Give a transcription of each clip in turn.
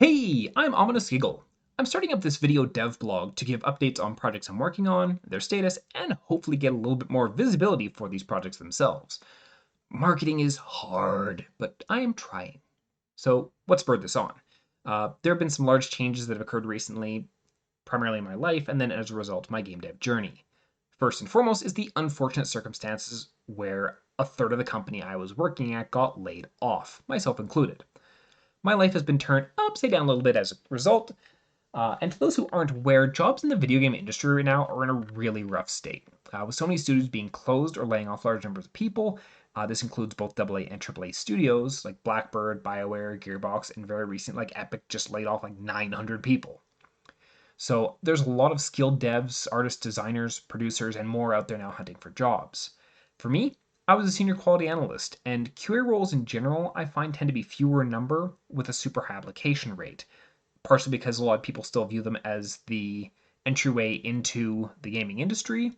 Hey, I'm OminousGiggle. I'm starting up this video dev blog to give updates on projects I'm working on, their status, and hopefully get a little bit more visibility for these projects themselves. Marketing is hard, but I am trying. So, what spurred this on? There have been some large changes that have occurred recently, primarily in my life, and then as a result, my game dev journey. First and foremost is the unfortunate circumstances where a third of the company I was working at got laid off, myself included. My life has been turned upside down a little bit as a result. And to those who aren't aware, jobs in the video game industry right now are in a really rough state. With so many studios being closed or laying off large numbers of people, this includes both AA and AAA studios like Blackbird, BioWare, Gearbox, and very recent like Epic just laid off like 900 people. So there's a lot of skilled devs, artists, designers, producers, and more out there now hunting for jobs. For me, I was a senior quality analyst, and QA roles in general I find tend to be fewer in number with a super high application rate, partially because a lot of people still view them as the entryway into the gaming industry,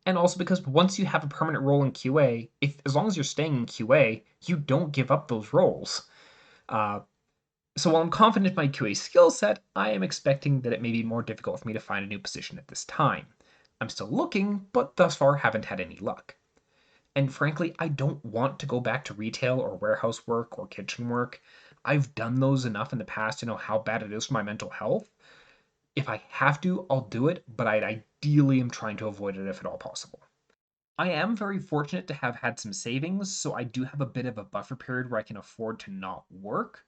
and also because once you have a permanent role in QA, if as long as you're staying in QA, you don't give up those roles. Uh, so while I'm confident in my QA skill set, I am expecting that it may be more difficult for me to find a new position at this time. I'm still looking, but thus far haven't had any luck. And frankly, I don't want to go back to retail or warehouse work or kitchen work. I've done those enough in the past to know how bad it is for my mental health. If I have to, I'll do it, but I ideally am trying to avoid it if at all possible. I am very fortunate to have had some savings, so I do have a bit of a buffer period where I can afford to not work.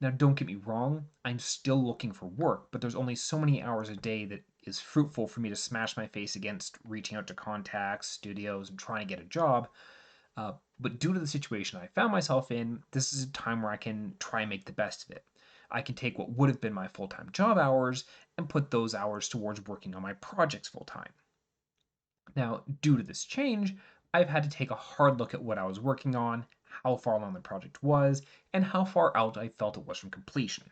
Now, don't get me wrong, I'm still looking for work, but there's only so many hours a day that is fruitful for me to smash my face against reaching out to contacts, studios, and trying to get a job. But due to the situation I found myself in, this is a time where I can try and make the best of it. I can take what would have been my full time job hours and put those hours towards working on my projects full time. Now, due to this change, I've had to take a hard look at what I was working on, how far along the project was, and how far out I felt it was from completion.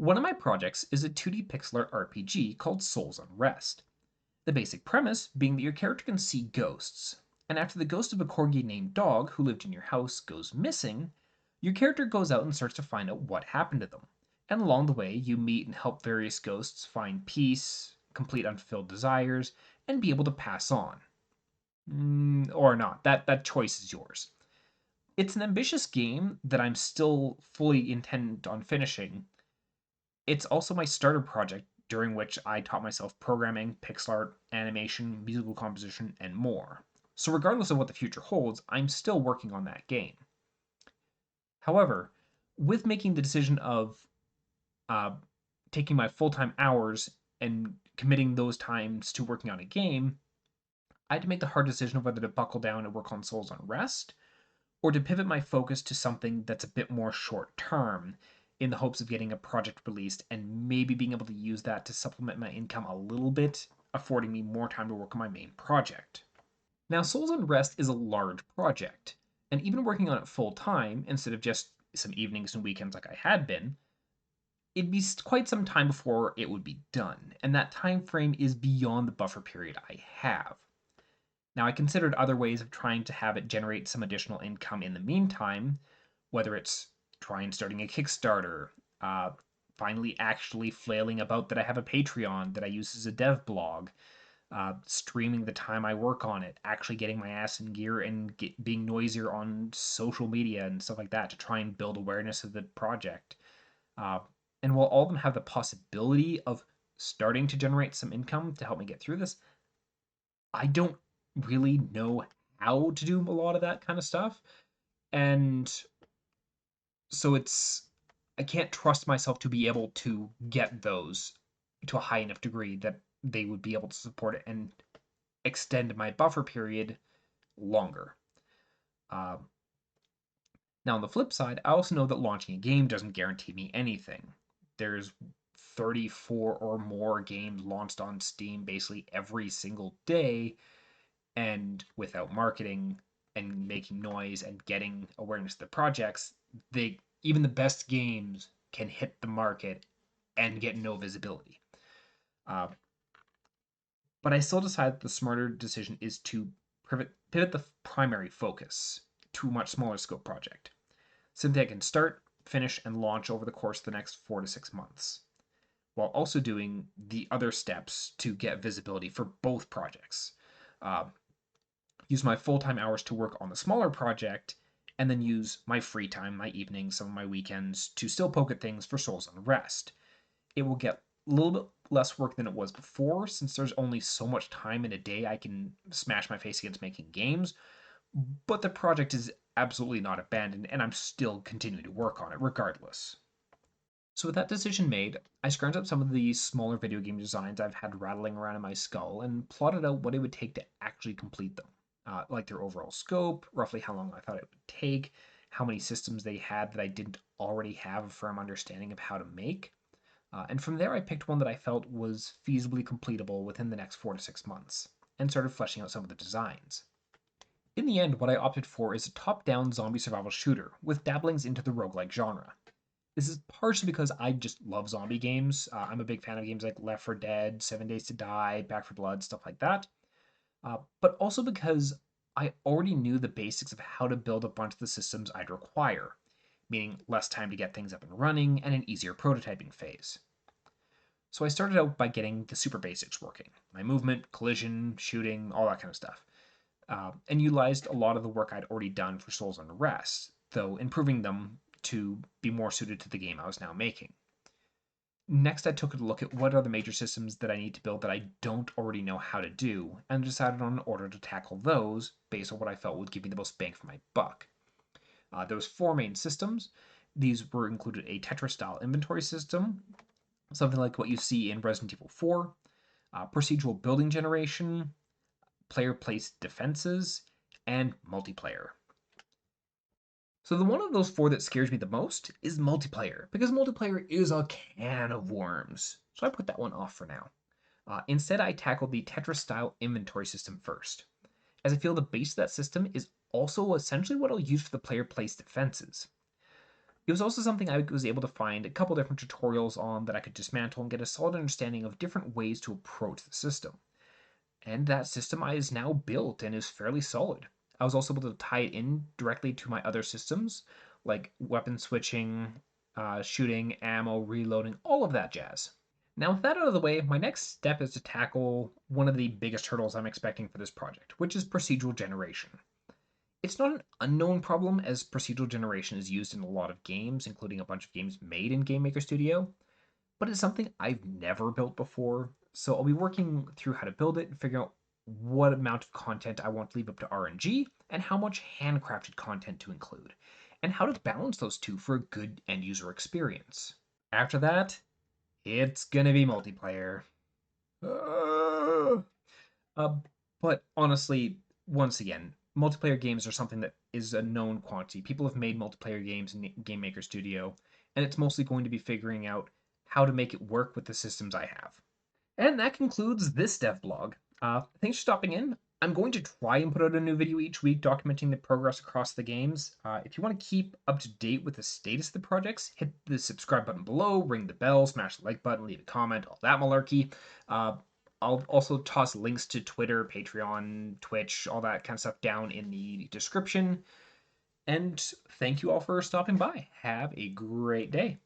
One of my projects is a 2D pixel art RPG called Souls Unrest. The basic premise being that your character can see ghosts, and after the ghost of a corgi named Dog who lived in your house goes missing, your character goes out and starts to find out what happened to them. And along the way, you meet and help various ghosts find peace, complete unfulfilled desires, and be able to pass on. Or not. That choice is yours. It's an ambitious game that I'm still fully intent on finishing. It's also my starter project during which I taught myself programming, pixel art, animation, musical composition, and more. So, regardless of what the future holds, I'm still working on that game. However, with making the decision of uh, taking my full time hours and committing those times to working on a game, I had to make the hard decision of whether to buckle down and work on Souls Unrest or to pivot my focus to something that's a bit more short term in the hopes of getting a project released and maybe being able to use that to supplement my income a little bit, affording me more time to work on my main project. Now, Souls Unrest is a large project, and even working on it full time instead of just some evenings and weekends like I had been, it'd be quite some time before it would be done, and that time frame is beyond the buffer period I have. Now, I considered other ways of trying to have it generate some additional income in the meantime, whether it's trying starting a Kickstarter, uh, finally actually flailing about that I have a Patreon that I use as a dev blog, streaming the time I work on it, actually getting my ass in gear and being noisier on social media and stuff like that to try and build awareness of the project. Uh, and while all of them have the possibility of starting to generate some income to help me get through this, I don't really know how to do a lot of that kind of stuff. And so I can't trust myself to be able to get those to a high enough degree that they would be able to support it and extend my buffer period longer. Uh, Now, on the flip side, I also know that launching a game doesn't guarantee me anything. There's 34 or more games launched on Steam basically every single day, and without marketing and making noise and getting awareness of the projects, they even the best games can hit the market and get no visibility. Uh, but I still decide that the smarter decision is to pivot the primary focus to a much smaller scope project. Something I can start, finish and launch over the course of the next 4 to 6 months, while also doing the other steps to get visibility for both projects. Uh, use my full-time hours to work on the smaller project, and then use my free time, my evenings, some of my weekends to still poke at things for Souls Unrest. It will get a little bit less work than it was before, since there's only so much time in a day I can smash my face against making games, but the project is absolutely not abandoned, and I'm still continuing to work on it regardless. So with that decision made, I scrounged up some of the smaller video game designs I've had rattling around in my skull and plotted out what it would take to actually complete them. Like their overall scope, roughly how long I thought it would take, how many systems they had that I didn't already have a firm understanding of how to make. And from there, I picked one that I felt was feasibly completable within the next 4 to 6 months, and started fleshing out some of the designs. In the end, what I opted for is a top down zombie survival shooter with dabblings into the roguelike genre. This is partially because I just love zombie games. I'm a big fan of games like Left 4 Dead, 7 Days to Die, Back 4 Blood, stuff like that. But also because I already knew the basics of how to build a bunch of the systems I'd require, meaning less time to get things up and running and an easier prototyping phase. So I started out by getting the super basics working: my movement, collision, shooting, all that kind of stuff, and utilized a lot of the work I'd already done for Souls Unrest, though improving them to be more suited to the game I was now making. Next, I took a look at what are the major systems that I need to build that I don't already know how to do, and decided on an order to tackle those based on what I felt would give me the most bang for my buck. There was 4 main systems. These were included a Tetris-style inventory system, something like what you see in Resident Evil 4, procedural building generation, player-placed defenses, and multiplayer. So the one of those 4 that scares me the most is multiplayer, because multiplayer is a can of worms. So I put that one off for now. Instead, I tackled the Tetris-style inventory system first, as I feel the base of that system is also essentially what I'll use for the player-placed defenses. It was also something I was able to find a couple different tutorials on that I could dismantle and get a solid understanding of different ways to approach the system. And that system is now built and is fairly solid. I was also able to tie it in directly to my other systems, like weapon switching, shooting, ammo, reloading, all of that jazz. Now, with that out of the way, my next step is to tackle one of the biggest hurdles I'm expecting for this project, which is procedural generation. It's not an unknown problem, as procedural generation is used in a lot of games, including a bunch of games made in Game Maker Studio, but it's something I've never built before, so I'll be working through how to build it and figure out what amount of content I want to leave up to RNG and how much handcrafted content to include, and how to balance those two for a good end user experience. After that, it's gonna be multiplayer. Uh, uh, but honestly, once again, multiplayer games are something that is a known quantity. People have made multiplayer games in Game Maker Studio, and it's mostly going to be figuring out how to make it work with the systems I have. And that concludes this dev blog. Thanks for stopping in. I'm going to try and put out a new video each week documenting the progress across the games. If you want to keep up to date with the status of the projects, hit the subscribe button below, ring the bell, smash the like button, leave a comment, all that malarkey. I'll also toss links to Twitter, Patreon, Twitch, all that kind of stuff down in the description. And thank you all for stopping by. Have a great day.